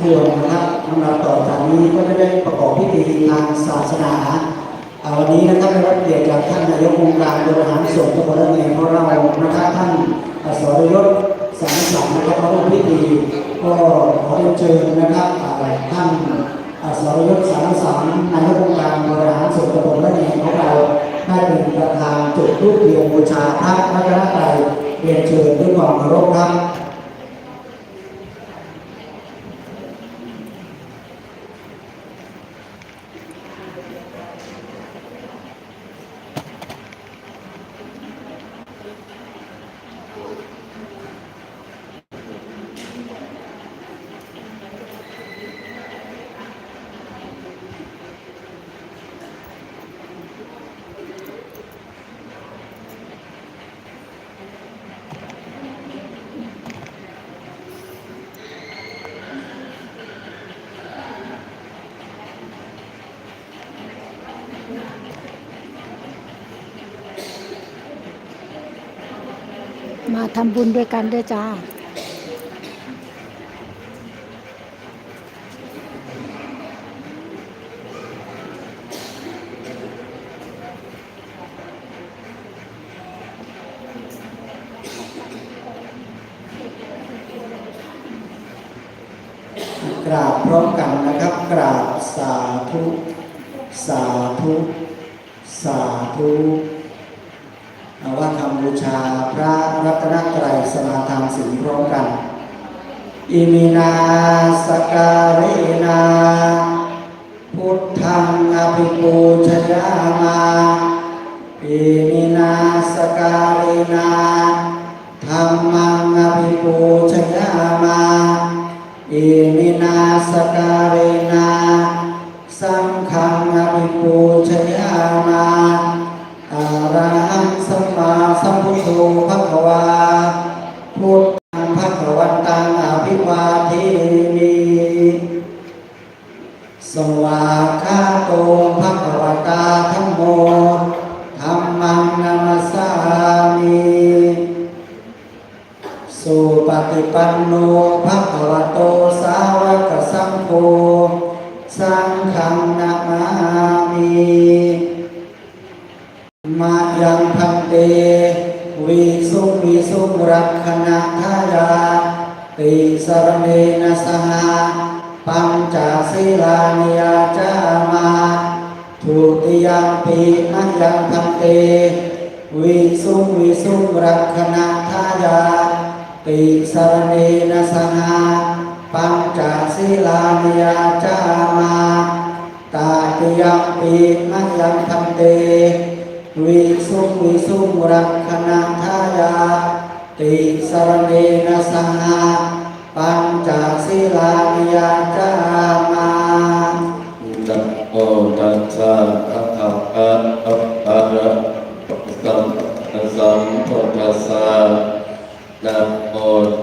ควรนะครับลำดับต่อจากนี้ก็จะได้ประกอบพิธีทางศาสนาวันนี้นะครับได้รับเกียรติจากท่านนายกองค์การบริหารส่วนตำบลละเนียงของเรานะครับท่านสรยศสังสรรค์นะครับมาร่วมพิธีก็ขอเรียนเชิญนะครับท่านสรยศสังสรรค์นายกองค์การบริหารส่วนตำบลละเนียงของเราได้เป็นประธานจุดธูปเทียนบูชาพระรัตนตรัยเรียนเชิญด้วยความเคารพครับมาทำบุญด้วยกันด้วยจ้ากราบพร้อมกันนะครับกราบสาธุสาธุสาธุว่าทำบูชาพระรัตนตรัยสมาทานศีลพร้อมกันอิมินาสการินาพุทธังอภิปูชยามาอิมินาสการินาธัมมังอภิปูชยามาอิมินาสการินาสังฆังอภิปูชยามาอะระหังสัมมาสัมพุทโธภควาพุทธังภควันตังอภิวาเทมิสวากขาโตภควตาธัมโมธัมมังนามัสสามิสุปฏิปันโนภควโตสาวกสังโฆสังฆังนะมามิมายังพันเตวิสุรักขณทายาติสรเนนะสหปัญจศีลานิยาจามาทุติยมปีมายังพันเตวิสุรักขณทายาติสรเนนะสหปัญจศีลานิยาจามาตาติยมปีมายังพันเตวิสุรักขณทายาติสรเนนะสหปัญจศีลานิยาจามานะโมตัสสะภะคะวะโตอะระหะโตสัมมาสัมพุทธัสสะนะโม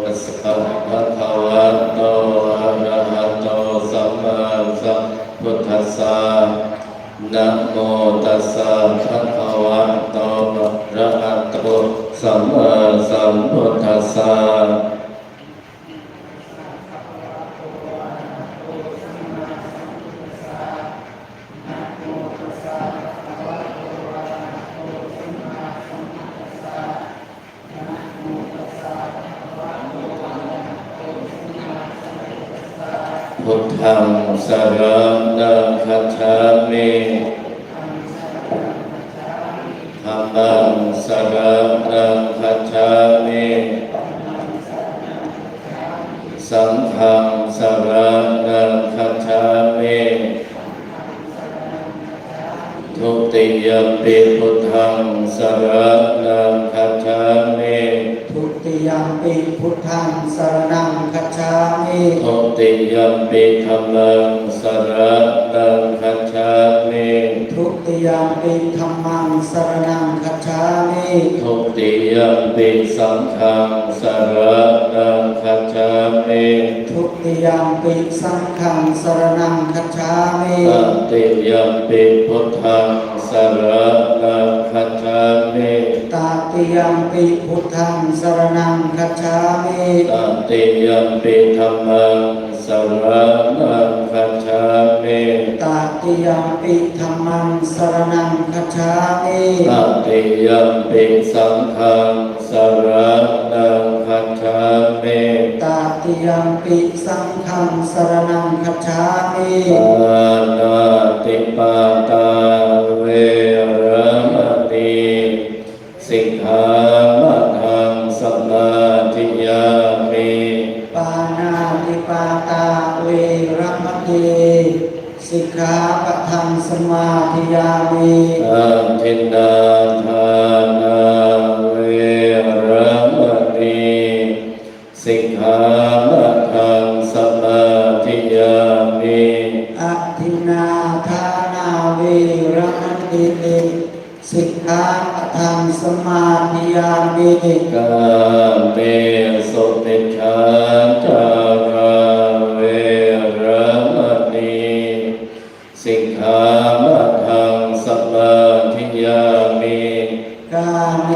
ตัสสะภะคะวะโตอะระหะโตสัมมาสัมพุทธัสสะนะโมตัสสะภะคะวะโตอะระหะโตสัมมาสัมพุทธัสสะพุทธังสรณังคัจฉามิธัมมังสรณังคัจฉามิสังฆังสรณังคัจฉามิทุติยมปิพุทธังสรณังคัจฉามิทุติยมปิพุทธังสรณังคัจฉามิทุติยมปิธัมมังสรณังคัจฉามิทุติยมปิธัมมังสรณังคัจฉามิทุติยมปิสังฆังสรณังคัจฉามิทุติยมปิสังฆังสรณังคัจฉามิตติยมปิพุทธังสรณังคัจฉามิตติยมปิพุทธังสรณังคัจฉามิตติยมปิธัมมังสร ติยัมปิธัมมังสรณังคัจฉามิ ตติยัมปิสังฆังสรณังคัจฉามิ ตติยัมปิสังฆังสรณังคัจฉามิ ปานาติปาตาเวระมณีสิกขาปะทังสมาธิยามิ ปานาติปาตาเวระมะเนสิกขาปะทังสมาธิยามิ อาทินนาทานาเวระมณีสิกขาปะทังสมาธิยามิ อทินนาทานาเวระมะเนสิกขาปะทังสมาธิยามิ กาเมสุมิชฌาจาราเวระมณีสิกขาปะทังสมาธิยามิ กาเม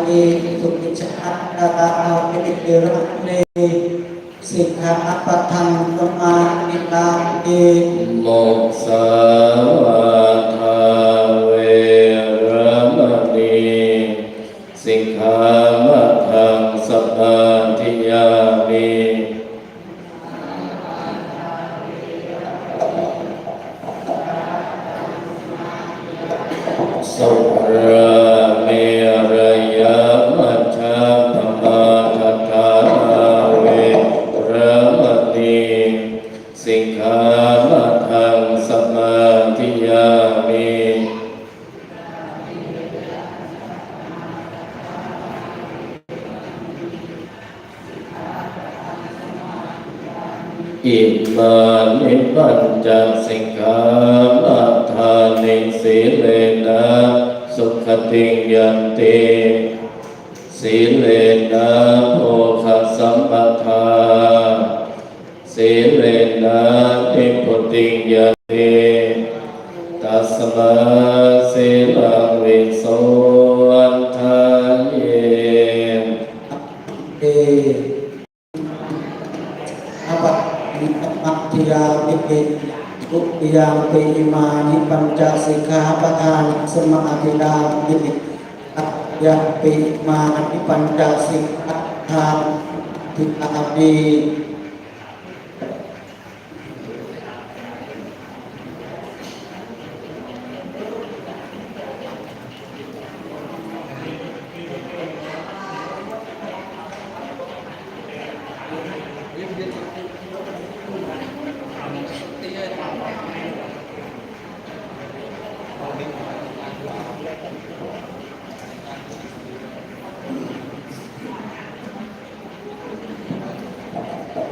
สุมิชฌาตาเวระมะเนสิกขาปะทังสมาธิยามิ โมกสาวาทาเวระมณีสิกขาปะทังสมาธิยามิ สุราเมรยมัชฌะปมาทัฏฐานาเวระมณีสิกขาปะทังสมาธิยามิอิมานิปัญจสิกขาปะทานิสีเลนะสุขติยันติสีเลนะโภคสัมปทาสีเลนะนิพพุติยันติตัสมาสีลังวิโสอันทายเย เออปัตติมัตติยามิเกทุติยามปิอิมานิปัญจสิกขาปทานสมาธิยามิอัตยาปิอิมานิปัญจสิกขาปทานทิฏฐามิ อ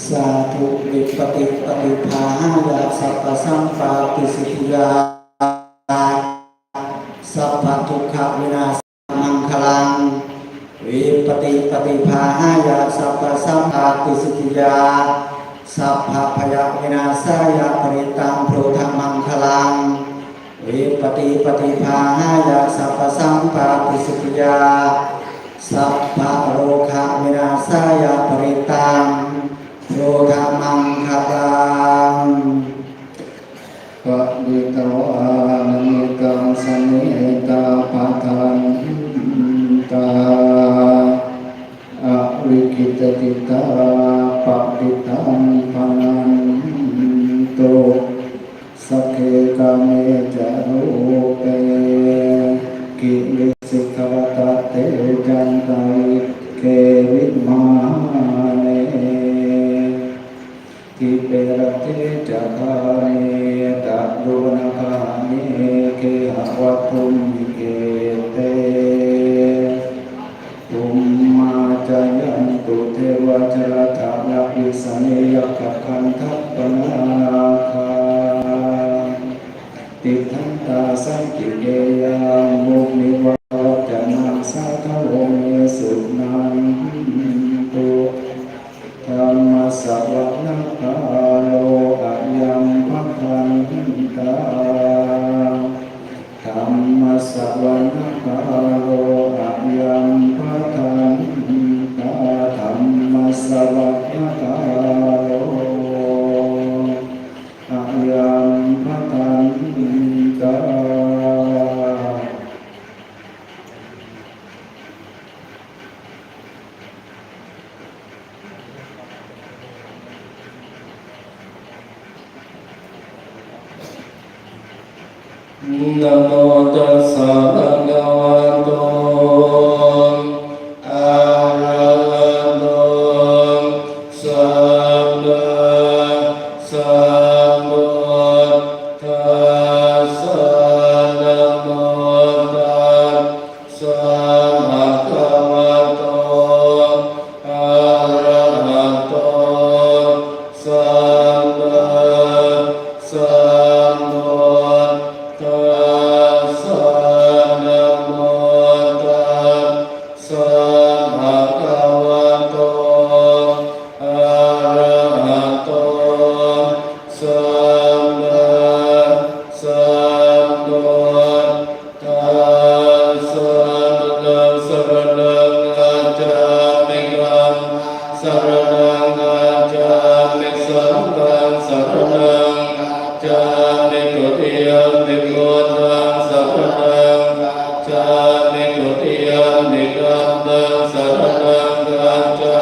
สาธุวิปติปฏิภาหายาสัพพสัมปาติสิทธิยาสัพพทุกขวินาศมังคลังวิปติปฏิภาหายาสัพพสัมปาติสิทธิยาสัพพพยาวินาศายาปริตังโพธมังคลังวิปติปฏิภาหายาสัพพสัมปาติสิทธิยาสัพพะโรคะวินาศายาปริตังโพธมังคลังปะดิตวานิกังสนิตาปัฏฐานตาอวิกิตติตาปะดิตังปะนันโตสักเคกาเมจารุเปกิริสิกขวตเตจันตาเควิมาเนทิเปรติจักขานิตัดโดนะคานิเคหะวัตถุมิเกเตตุมมาจายันตุเทวจรตานาปิสเนยกัคันทัปปนาคาติทันตาสังกิเกยังมุนิวะจานังสาทโวเมสุนันตุธรรมสวนาคาโลอะยัมภคันตาธรรมสวนาคาโลอะยัมภคันตาธรรมสวนาคาโลอะยัมภคันตานะโมตัสสะภะคะวะโตอะระหะโตสัมมาสัมพุทธัสสะนะโมตัสสะภะคะวะโตอะระหะโตสัมมาสัมพุทธัสสะนะโมตัสสะภะคะวะโตอะระหะโตสัมมาสัมพุทธัสสะนะสรณังคัจฉามิกังสรณังคัจฉามิสังฆังสรณังคัจฉามิทุติยัมปิพุทธังสรณังคัจฉามิทุติยัมปิธัมมังสรณังคัจฉา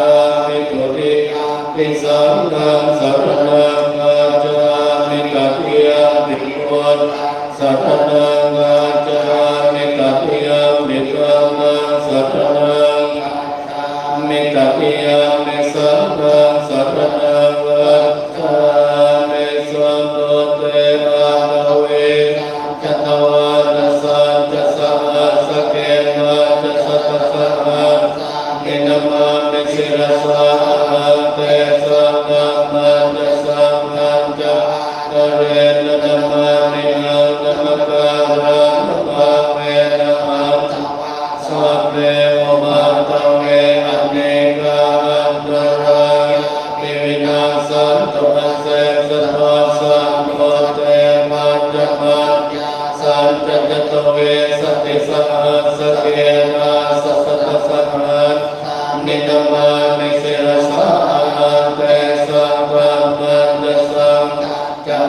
มิทุติยัมปิสังฆังสรณังคัจฉามิตติยัมปิพุทธังสรณังคัจฉามิตติยัมปิธัมมังสรณังคัจฉามิตติยัมปิสังฆังสรณังคัจฉามิสัมพุทเตภะคะเวจัตวานัสสันจะสหัสสเกนะจะสัตตสหัสนินามามิสิรสาหันเตสังฆมันจะสังฆันจะตะเรนะนะมามิหังนะมะการะนะมาเวนะหันตวาสัพเพโอมาตเวอเนกาอันตรายปิวินาสันตุอาเสสะทวสัมโพเตมัจจมัจญาสันจจตเวสติสหัสสเกนะสัสสะสหัสนินามามิสิรสาหันเตสังฆมันจะสังฆัจจา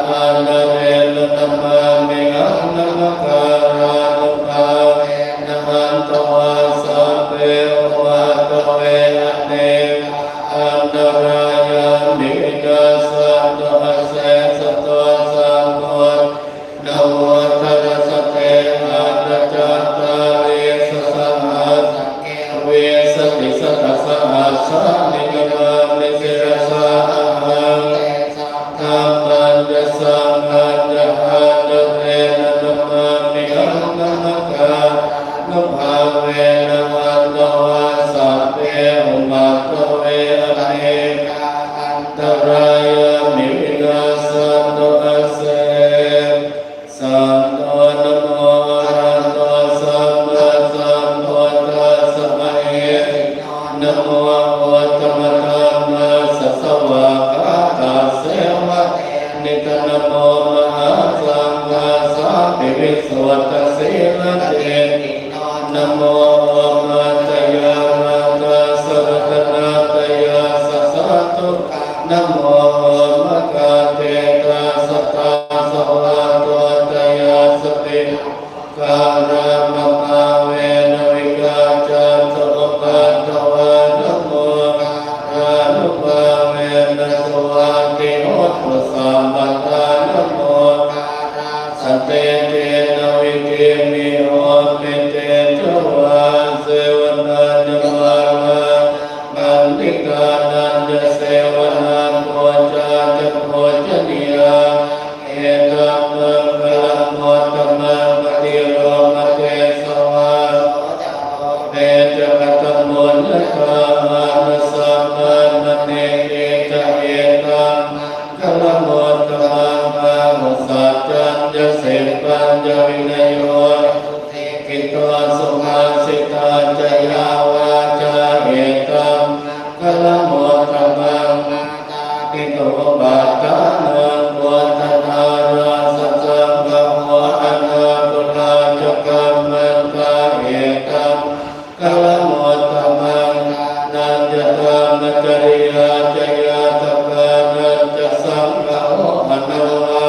นะเรนะนะมามิหังนะมะการะนุภาเวนะหันตวาสัพเพโอมาตเวอเนกาอันตรายานิกัสสันตุอาเสสะตัวสัมพุทธนะโมตัสสะเตอะระจัตตาริสสหัสสเกเวสติสัตตสหัสสะนิกมามิสิรสาหังธรรมันจะสังฆันจะหันตเรนะนะมามิหังนะมะการนุภาเวนะหันตวาสัพเพอุมาตเวอเนกาอันต นะโมมัตตยานาตาสรณนาตยาสัสสะตุนะโมมัคคาเทตาสัตตาสวะโตตยาสติการะมะภาเวนะวิกาจันโตปัตตวะนะโมอานุภาเวนะสวะติโหตุสัมปัตตานะโมสันเตเตนะวิเกมิโหติเตจวะเสวนาญมานะมันติกานันจะเสวนาโพจาจะโพจนิยาเอตัมมังคลังโมตมังปฏิโลมเตสวะเตจะกตมุนละกานะสัมมานะเนเตจะเอตัมคลังโมตมังมาหุสัจจันจะเสปัญจะวินโยกิโตสุมาสิตาจยาวาจาเหตัมคลังโมตมังกิโตบาตานังวัฏนาราสัจจังกัมโมอนาตุลาจักกัมมันตาเหตัมคลังโมตมังนันจะตามจริยาจยาตกานันจะสังฆโออนัลวา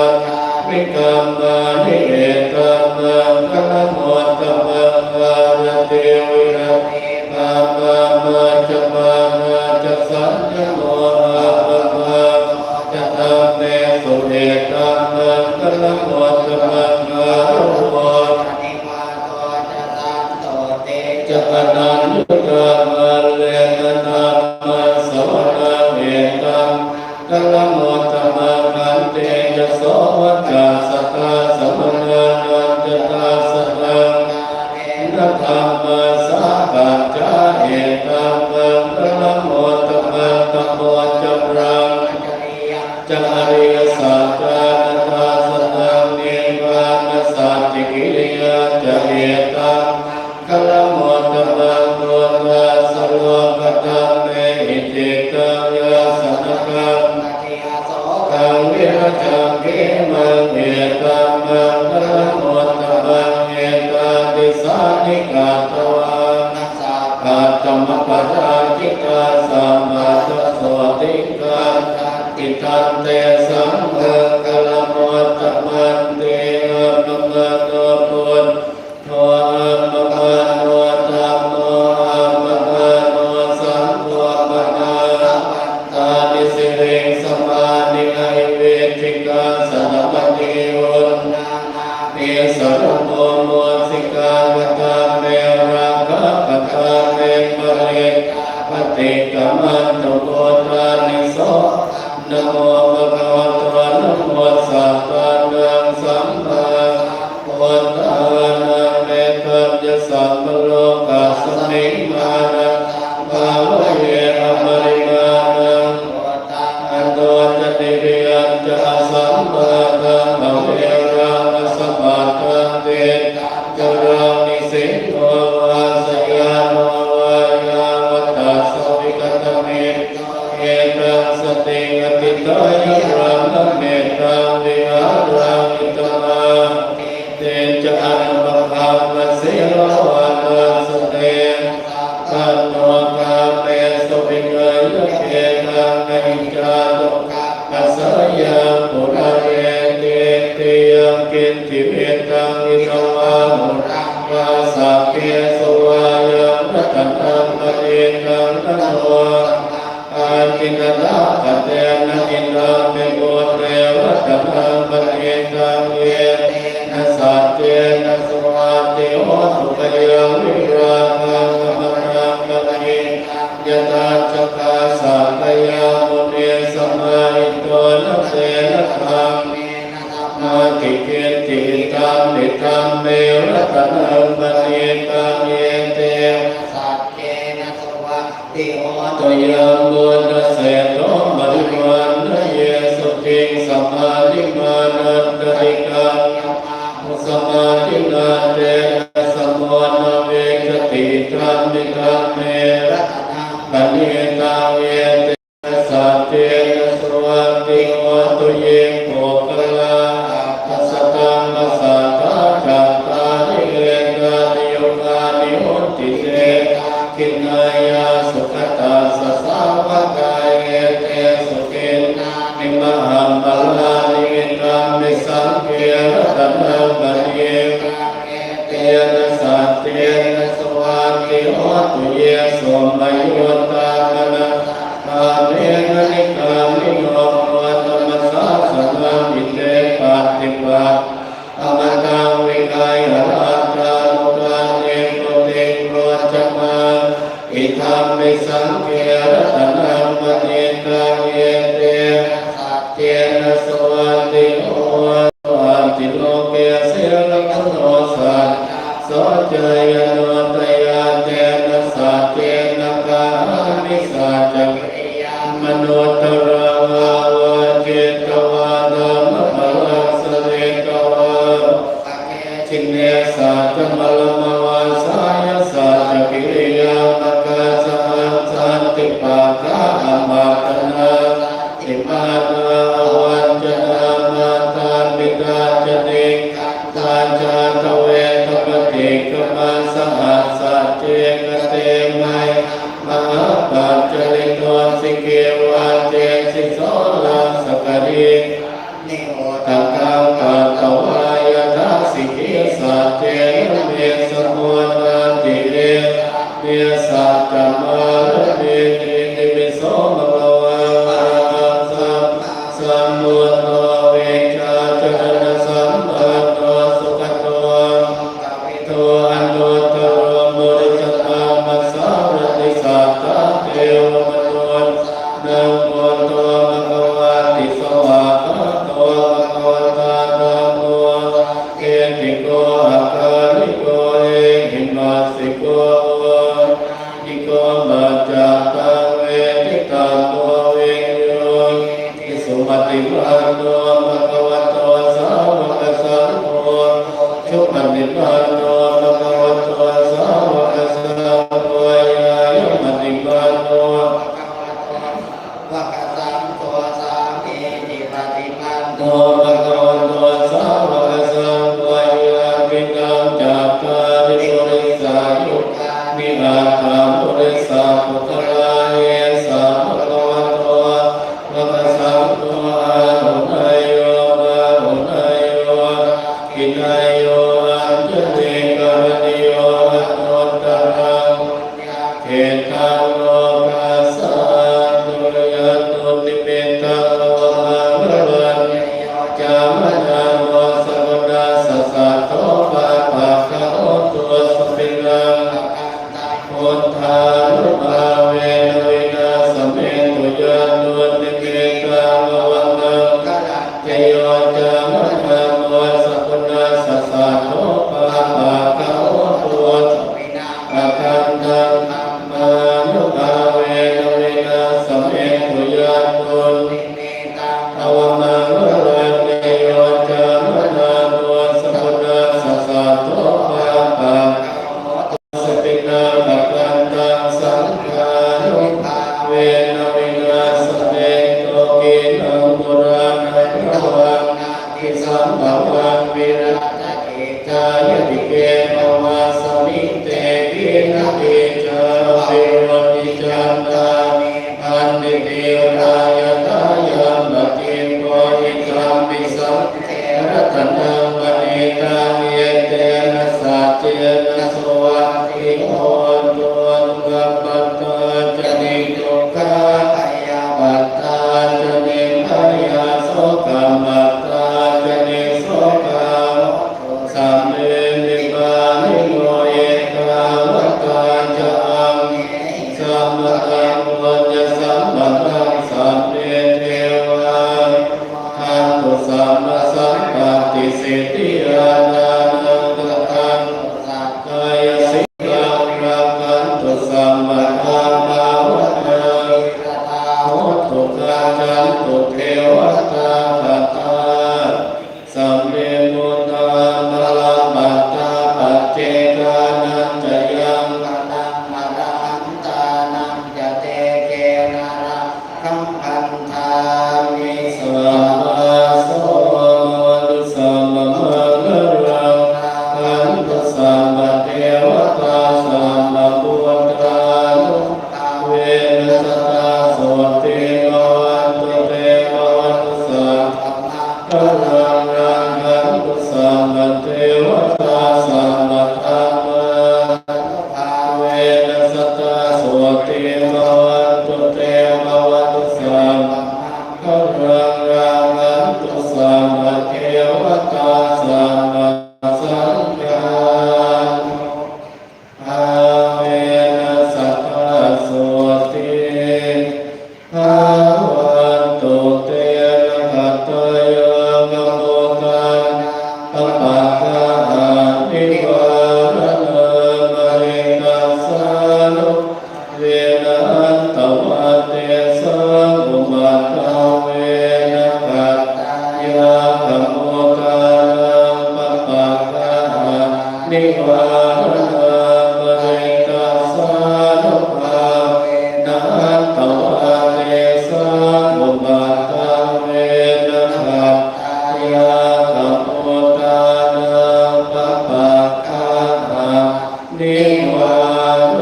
วิกัมมานิเหตัมมังคลังโมตมังวารเทวิรัติมามาจะมานาจะสัญญโมอาภะมาจะทำเนสุเดตัมมังคลังโมตมังอารุโมจะปนัญญุตามาเลนะนามาสวนาเวตังคลังโมตมังคันเตจะโสวัจจาสตาสมนานันจะตาสนังนัตถามาสาปัจจาเอตัมมังคลังโมตมังตโมจัปรังจาริยสัจจานัตถาสนังนิพพานัสสัจจิกิริยาจะเอตัมคลังโมตมังโลกัสสโลกตัมเมหิติตังยาสนกังกังวิรัจังเกมังเอตัมมังคลังโมตมังเอตาติสานิกาตวากัตตมปะราจิกาสัมมาทัสสติกาติตันเตสัมภะคลังโมตมังเตอะมะมะโนปุณโทอะมะมะโนธัมโมอะมะมะโนสังโฆมะนาตานิสิเรงสมานิไอเวทิกาสนปฏิโยเนสรโมโมสิกาวตาเมราคะปตาเมปะเรปฏิกามันตุโกตานิโสนะโมภะคะวะโตนะโมสัพพะนังสัมมาพุทธานังเมตัญญสัมปโลกัสสมิมานะภาวะเยอมริมานังอันโตจติริยัญจะสัมมาทังภเวรามัสสะปัตตังเตจรานิสิงโฆวาสยานโนวายาวัตตัสสวิกตเมเอตังสติอติตายะรังเมตตังวิหารังอิตมาเตจะอันบภาวะเสโรวานัสสเตตันโนกาเมสุวิเกยเกตังในจาตุปัสสยาปุระเรเตติยังกินทิเวตังอิสวามุรังวาสัพเพสุวายังรัตนังปะเอตังนะโนอาทินนาคเตนะอินทาเมโกเทวะตมังปะเอตังเยนะสัจเจนะสวาติโหตุปยังวิราคังมะนังปะเอยะตาจักขาสัพยามุเนสมาหิโตนะเตนะธัมมาติเกติตัมมิตัมเมรัตนังปะเอตังเยเตตยังบุญเสโตมริวันนะเยสุติงสมาธิมานันตริกังสมาธินาเตนะสมโนเวจติตัมมิตัมเมปะเนตังเยเตนะสัจเจนะสวัสดิโหตุเยโภคลาทัสสะตังมัสสะตาจัตตาริเอตานิโยกานิโห ตุเยสมยุตตากนะกาเมนนิกามิโนโมตมัสสะสนามิเตปาติปัสอมตังวิกายรัตตานุกาเนโกเตโกจัมมาอิทัมมิสังเกรตนังมณีตังเยเตสัจเจนะสวัสดิโออันติโลเกเสรคุโนสัจโสจยโนตยาเตนะสัจเจนะกามิสัจจมโนตระวาวาเจตวานัมภลัสเรตวาจินเนสัจมลมวาสายสัจกิริยามกาสัมสันติปะกะอมาตนาติมานาวันจนามาตาปิตาจเนตาจาตเวทปฏิกมาสหัสสัจเจกเตมัยมหาปัจจลิโนสิเกวาเจสิโสลาสกรินิโอตกังปัตตวายทัสสิกิสัจเจนะเมสมุนาติเรเมสัจจมาเรเนติมิโสมะวะสัมสัมมุตโตเวชาจนะสัมปันโนสุขโตโตอนุตตรมุริสตามัสสารติสัตตะเทวมนุษย์นะโมโตภะคะวะติสวะกะโตภะคะวะตานะโมเอติโกอะคาลิโกเอหิมัสสิโกอิโกมัจจตังเวทิตังโตเวโยอิสุปฏิปันโนภะคะวะโตสาวกสังโฆชุปฏิปันโนภะคะวะโตสาวกสังโฆยายปฏิปันโนภะคะสังโฆสามีจิปฏิปันโนภะคะวะโตสาวกสังโฆยาปิตังจัตตาริปุริสายุนิราธาปุริสาปุตตะเยสะภะคะวะโตภะคะสังโฆอาหุนายโยอาหุนายโยกินายโยอัญจเนกรณิโยอนุตตรังเขตังโลกัสสะตุยตุนิเมตังโลมังระวันจามนาโมสัพพะสัสสะโตปะปะคะโอตุสุปินังพุทธานุภาเวนะวินาสเมตุยานุนิเมตังโลวังเจโยจามนาโมสัพพะสัสสะโตปะปะคะโอตุสุปินังอะคันตังธัมมานุภาเวนะวินาสเมตุยานุนิเมตังอวมังวรังเจโยจามนาโมสัพพะสัสสะโตปะปะสปินาภคันตังสังฆานุภาเวนะวินาสเมตุกินังปุรานังระวังทิสัมภวังวิราชเกจายติเกภวาสมิเตกินะเตจาวิโรติจันตามิพันติเตรายตายามปฏิโกอิธัมปิสัมเทระตนังมณีตังเยเตนะสัจเจนะสวัสดิโอตุนกัปปัตตาจนิทุกขาไอยาปัตตาจนิพยาโสกามัตตาจนิโสกาสัมเมนิปานิโยเอกาวัตตาจังสัมมตังวัญญสัมปันตังสัมเมเทวาทันตุสัมมาสัมปติสิทธิอานานังตตังสักกายสิกขังรักขันตุสัมมาทังภาวันนังตาโหตุกาจันตุเทวตาคตาสัมเมมุตตามาลาปัตตาปัจเจกานันจยังตา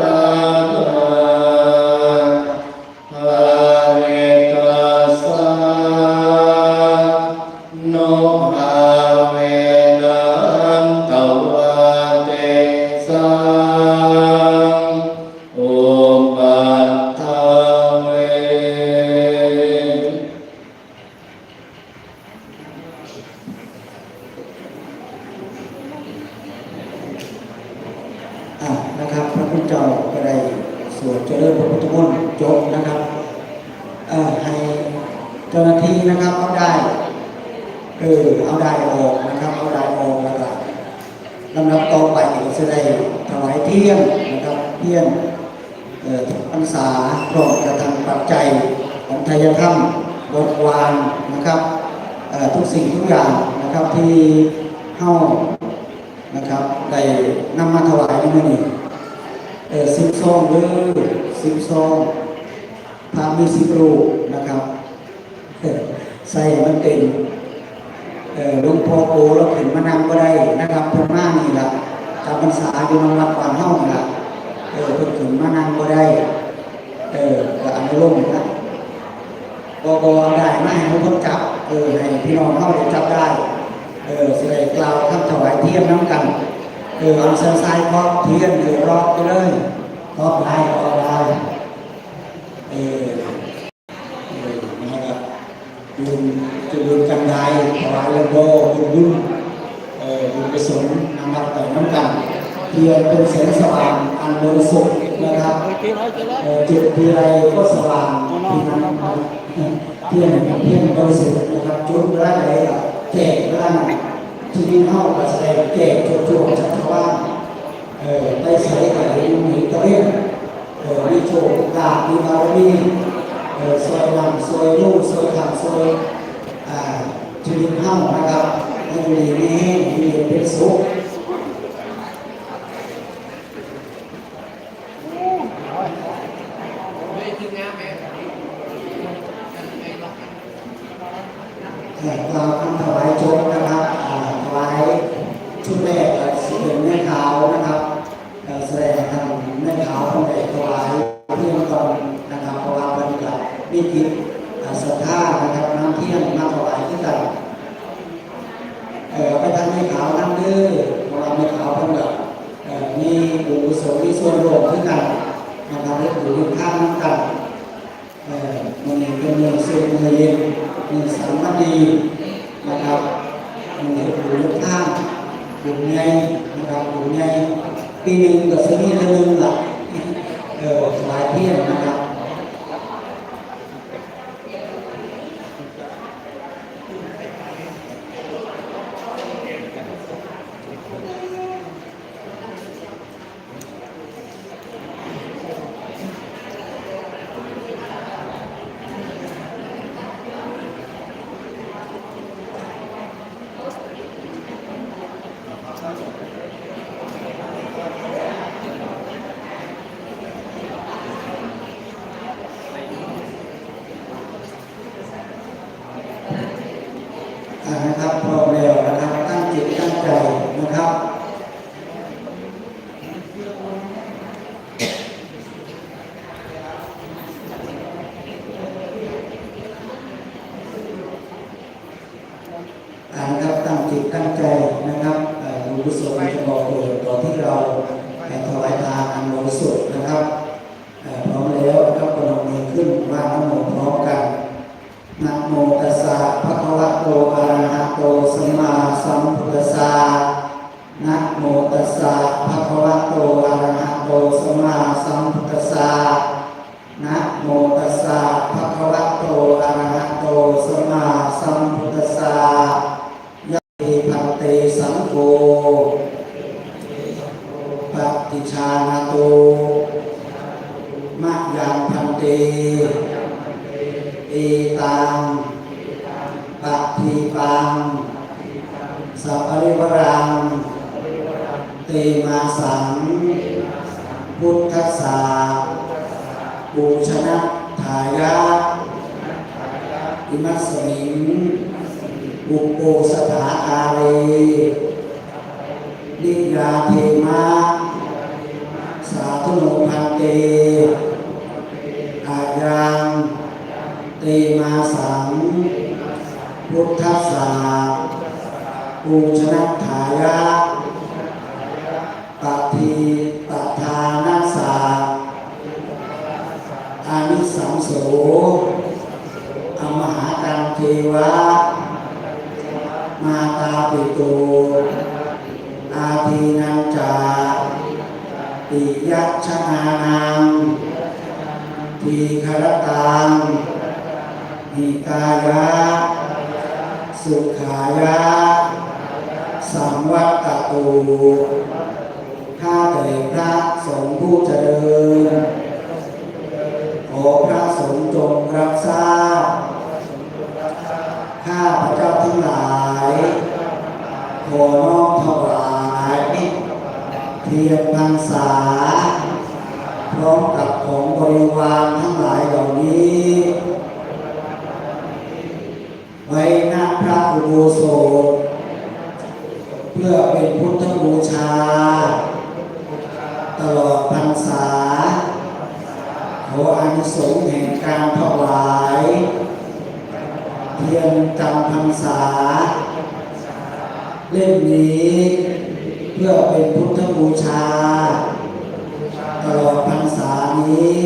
ระภริตาสาโนภาเวนันตวะเตสังโอปัฏฐาเว นะครับพระพุทธเจ้าก็ได้สวดเจริญพระพุทธมนต์จบนะครับให้เจ้าหน้าที่นะครับเอาได้เอาได้ออกนะครับเอาได้ออกแล้วก็ลำดับต่อไปก็จะได้ถวายเทียนนะครับเทียนทุกพรรษาพร้อมกระทำปัจจัยของไทยธรรมบทวานนะครับทุกสิ่งทุกอย่างนะครับที่เฮานะครับได้นำมาถวายในมื้อนี้10 ซองหรือ10 ซองพระมี10 รูปนะครับใส่มันเต็มหลวงพ่อโกเราขึ้นมานั่งก็ได้นะครับเพิ่นมานี่ล่ะจำพรรษาอยู่ในวัดบ้านเฮานี่ล่ะเพิ่นขึ้นมานั่งก็ได้ก็อนุโลมนะบ่เอาได้มาให้เพิ่นจับให้พี่น้องเฮาได้จับได้สิได้กล่าวคำถวายเทียนน้ำกันเอาเส้นสายครอบเทียนรอบไปเลยครอบได้นะครับยืนกันได้ถวายเลโบยืนไปสนนะครับแต่น้ำกันเทียนเป็นแสงสว่างอันบริสุทธิ์นะครับจุดทีไรก็สว่างที่นั้นเทียนบริสุทธิ์นะครับจุดแรกเลยแจกร่างที่นี่เข้าก็แสดงแจกโจทย์จากชาวบ้านไปใส่ไก่มีตะเวนมีโชคลาภมีบารมีซอยนำซอยลูกซอยทำซอยชีวิตเข้านะครับให้ดีนี้มีเป็นสุขเราทำถวายโจ๊กนะครับถวายชุดแรกเป็นแม่ขาวนะครับแสดงทำแม่ขาวตั้งแต่ถวายเที่ยงตอนนะครับเพราะว่าบรรยากาศมีกิจศรัทธานะครับน้ำเที่ยงมาถวายที่กันไปทำแม่ขาวนั่งดื้อเพราะว่าแม่ขาวเพิ่งแบบมีบุญกุศลมีส่วนรวมที่กันนะครับให้อยู่ในข้างน้ำกันมันเป็นเมืองเซนเมืองเย็นมีสัมมาดีนะครับมีอยู่ในข้างบุญใหญ่นะครับบุญใหญ่ปีหนึ่งก็จะมีเรื่องนึงละหลายเที่ยงนะครับ นะครับพร้อมแล้วนะครับตั้งจิตตั้งใจนะครับนะครับตั้งจิตตั้งใจนะครับบุญกุศลจะบอกเกิดต่อที่เราถวายทานอันบริสุทธิ์นะครับพร้อมแล้วนะครับประนมมือขึ้นว่านะโมพร้อมกันนะโมตัสสะภะคะวะโตอะระหะโตสัมมาสัมพุทธัสสะนะโมตัสสะภะคะวะโตอะระหะโตสัมมาสัมพุทธัสสะนะโมตัสสะภะคะวะโตอะระหะโตสัมมาสัมพุทธัสสะยะติภัตติสังโฆปฏิชานะโตมะยังพันเตเอตังปะทีปังสัพพะริวรังเตมาสังพุทธัสสะปูชนะทายาอิมัสมิงบุปโปสถาคาเรนิยาเทมาสา ธุโนพันเตอายังเตมาสังพุทธัสสะปูชนัฏฐายะปฏิปทานัสสะอานิสังโสอมหากังเทวะมาตาปิตุอาทีนันจาปิยัชชนานังทีครตังหิกายะสุขายะสัมวัตตตุข้าแต่พระสงฆ์ผู้เจริญขอพระสงฆ์จงรับทราบข้าพระเจ้าทั้งหลายขอน้อมถวายเทียนพรรษาพร้อมกับของบริวารทั้งหลายเหล่านี้ไว้หน้าพระอุโบสถเพื่อเป็นพุทธบูชาตลอดพรรษาขออานิสงส์แห่งการถวายเทียนจำพรรษาเล่มนี้เพื่อเป็นพุทธบูชาตลอดพรรษานี้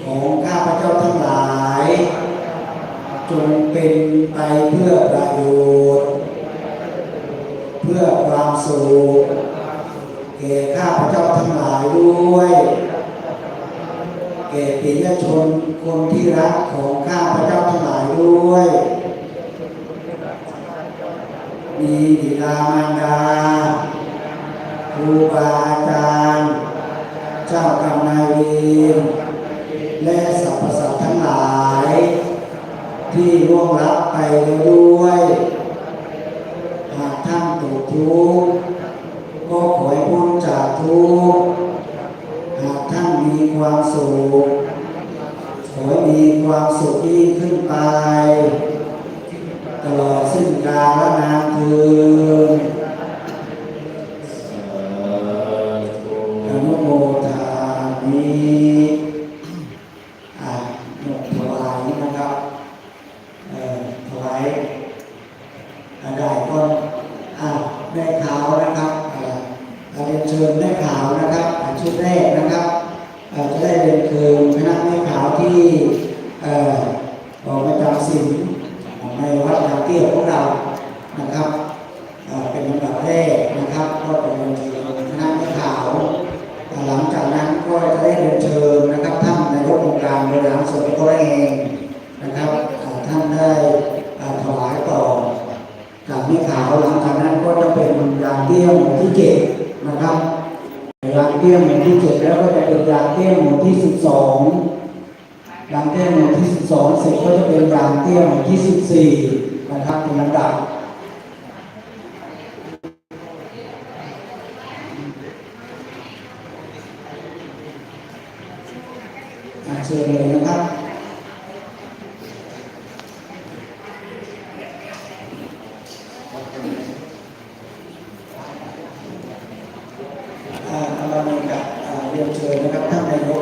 ของข้าพเจ้าทั้งหลายจงเป็นไปเพื่อประโยชน์เพื่อความสุขแก่ข้าพเจ้าทั้งหลายด้วยแก่ปิยชนคนที่รักของข้าพเจ้าทั้งหลายด้วยมีบิดามารดาครูบาอาจารย์เจ้ากรรมนายเวรและสรรพสัตว์ทั้งหลายที่ล่วงลับไปแล้วด้วยหากท่านตกทุกข์ก็ขอให้พ้นจากทุกข์หากท่านมีความสุขขอให้มีความสุขยิ่งขึ้นไปตลอดสิ้นกาลนานเทอญอนุโมทามิหนุถวายนะครับถวายได้ก็แม่ขาวนะครับเรียนเชิญแม่ขาวนะครับชุดแรกนะครับจะได้เรียนเชิญคณะแม่ขาวที่ออกมาจำศีลในวัดนาเตี้ยของเรานะครับเป็นลำดับแรกนะครับก็เป็นคณะแม่ขาวหลังจากนั้นก็จะได้เรียนเชิญนะครับท่านนายกองค์การบริหารส่วนตำบลเองนะครับท่านได้ถวายต่อจากแม่ขาวหลังจากนั้นก็จะเป็นยางเตี้ยหมู่ที่7นะครับยางเตี้ยหมู่ที่7แล้วก็จะเป็นยางเตี้ยหมู่ที่12ยางเตี้ยหมู่ที่12เสร็จก็จะเป็นยางเตี้ยหมู่ที่14นะครับเป็นลำดับเชิญเลยนะครับ